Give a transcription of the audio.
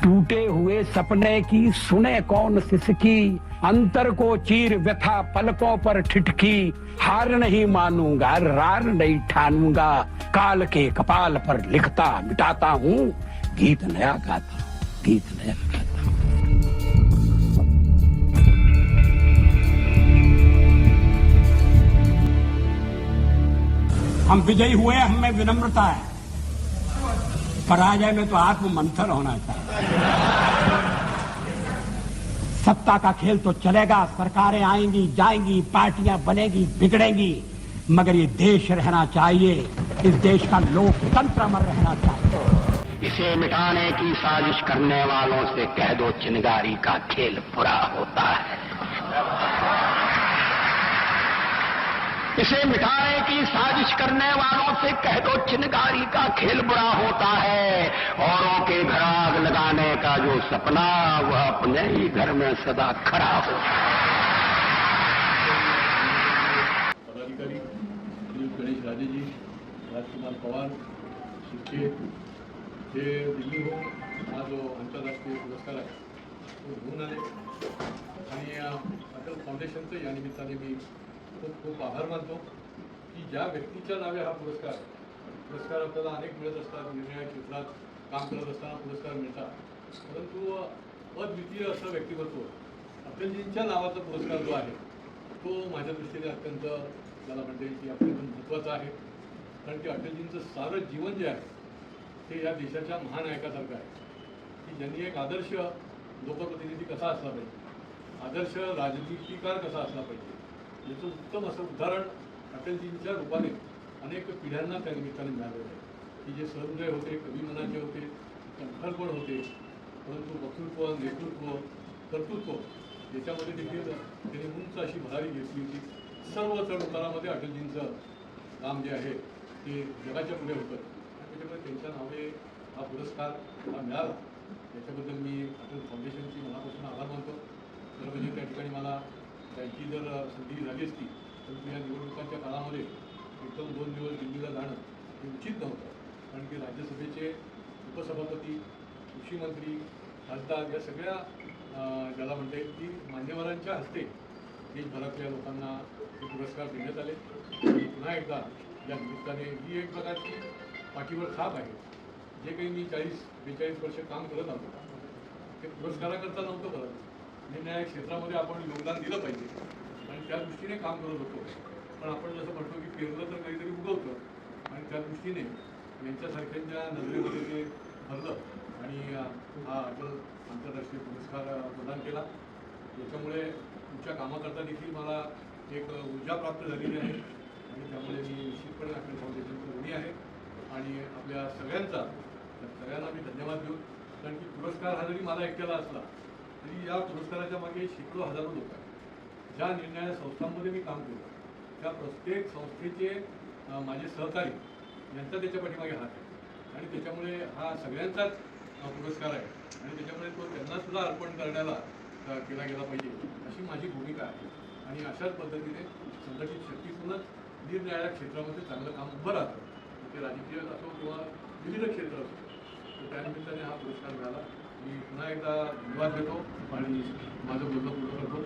टूटे हुए सपने की सुने कौन सिसकी, अंतर को चीर व्यथा पलकों पर ठिठकी, हार नहीं मानूंगा रार नहीं ठानूंगा, काल के कपाल पर लिखता मिटाता हूँ, गीत नया गाता हूँ, गीत नया गाता हूँ। हम विजयी हुए, हमें विनम्रता है, पराजय में तो आत्म मंथन होना चाहिए। सत्ता का खेल तो चलेगा, सरकारें आएंगी जाएंगी, पार्टियां बनेगी बिगड़ेंगी, मगर ये देश रहना चाहिए, इस देश का लोकतंत्र अमर रहना चाहिए। इसे मिटाने की साजिश करने वालों से कह दो चिनगारी का खेल बुरा होता है। इसे मिटाने की साजिश करने वालों से कह दो चिनगारी का खेल बुरा होता है। औरों के घर आग लगाने का जो सपना, वह अपने ही घर में सदा खड़ा हो। पदाधिकारी गणेश राजेजी, राजकुमार पवार, शिर्के हे दिल्ली हो हा जो आंतरराष्ट्रीय पुरस्कार आहे तो घेऊन आले आणि अटल फाउंडेशनचं या निमित्ताने मी खूप खूप आभार मानतो की ज्या व्यक्तीच्या नावे हा पुरस्कार आपल्याला अनेक मिळत असतात, निर्णय क्षेत्रात काम करत असताना पुरस्कार मिळतात, परंतु अद्वितीय असं व्यक्तिमत्व अटलजींच्या नावाचा पुरस्कार जो आहे तो माझ्या दृष्टीने अत्यंत मला म्हणता येईल की अत्यंत महत्त्वाचा आहे. कारण की अटलजींचं सारं जीवन जे आहे ते या देशाच्या महानायकासारखं आहे की ज्यांनी एक आदर्श लोकप्रतिनिधी कसा असला पाहिजे, आदर्श राजनीतिकार कसा असला पाहिजे, याचं उत्तम असं उदाहरण अटलजींच्या रूपाने अनेक पिढ्यांना त्या निमित्ताने मिळालेलं आहे की जे सहृदय होते, कवी मनाचे होते, कंठरपण होते, परंतु वक्तृत्व, नेतृत्व, कर्तृत्व याच्यामध्ये देखील त्यांनी उंच अशी भरारी घेतली होती. सर्व चढउतारामध्ये अटलजींचं काम जे आहे ते जगाच्या पुढे होतं आणि त्याच्यामुळे त्यांच्या नावे हा पुरस्कार हा मिळाला. त्याच्याबद्दल मी अटल फाउंडेशनची मनापासून आभार मानतो. तर म्हणजे त्या ठिकाणी मला त्यांची जर संधी झाली असती तर या निवडणुकांच्या काळामध्ये एकदम 2 दिवस दिल्लीला जाणं हे उचित नव्हतं. कारण की राज्यसभेचे उपसभापती, कृषी मंत्री, खासदार या सगळ्या ज्याला म्हणता येईल की मान्यवरांच्या हस्ते देशभरातल्या लोकांना हे पुरस्कार देण्यात आले. आणि पुन्हा एकदा या निमित्ताने ही एक प्रकारची पाठीवर छाप आहे. जे काही मी 40-42 वर्ष काम करत आलो ते पुरस्काराकरता नव्हतं करत, निर्णय क्षेत्रामध्ये आपण योगदान दिलं पाहिजे आणि त्या दृष्टीने काम करत होतो. पण आपण जसं म्हणतो की पेरलं तर काहीतरी उगवतं आणि त्या दृष्टीने यांच्यासारख्यांच्या नजरेमध्ये ते भरलं आणि हा अटल आंतरराष्ट्रीय पुरस्कार प्रदान केला. याच्यामुळे तुमच्या कामाकरता देखील मला एक ऊर्जा प्राप्त झालेली आहे आणि त्यामुळे मी निश्चितपणे अटल फाउंडेशनचं ऋणी आहे आणि आपल्या सगळ्यांना मी धन्यवाद देऊ. कारण की पुरस्कार हा जरी मला एकट्याला असला तरी या पुरस्काराच्या मागे शेकडो हजारो लोक आहेत. ज्या निर्णय संस्थांमध्ये मी काम केलं त्या प्रत्येक संस्थेचे माझे सहकारी यांचा त्याच्या पाठीमागे हात आहे आणि त्याच्यामुळे हा सगळ्यांचाच पुरस्कार आहे आणि त्याच्यामुळे तो त्यांनासुद्धा अर्पण करण्याला केला गेला पाहिजे अशी माझी भूमिका आहे. आणि अशाच पद्धतीने संघटित शक्तीतूनच निरनिराळ्या क्षेत्रामध्ये चांगलं काम उभं राहतं, ते राजकीय असो किंवा विविध क्षेत्र असो. तर त्यानिमित्ताने हा पुरस्कार मिळाला. मी पुन्हा एकदा धन्यवाद देतो आणि माझं बोलणं पूर्ण करतो.